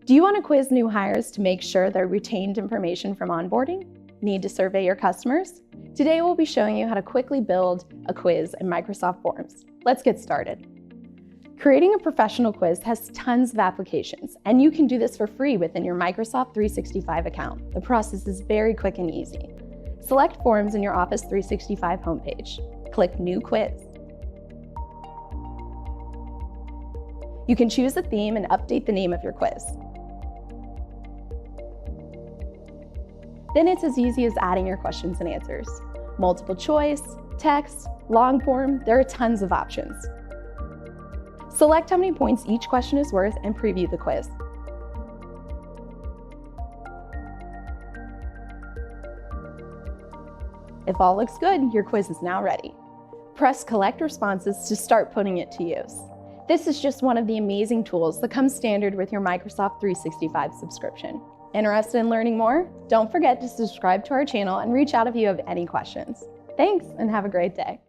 Do you want to quiz new hires to make sure they're retained information from onboarding? Need to survey your customers? Today we'll be showing you how to quickly build a quiz in Microsoft Forms. Let's get started. Creating a professional quiz has tons of applications, and you can do this for free within your Microsoft 365 account. The process is very quick and easy. Select Forms in your Office 365 homepage. Click New Quiz. You can choose a theme and update the name of your quiz. Then it's as easy as adding your questions and answers. Multiple choice, text, long form, there are tons of options. Select how many points each question is worth and preview the quiz. If all looks good, your quiz is now ready. Press Collect Responses to start putting it to use. This is just one of the amazing tools that comes standard with your Microsoft 365 subscription. Interested in learning more? Don't forget to subscribe to our channel and reach out if you have any questions. Thanks, and have a great day.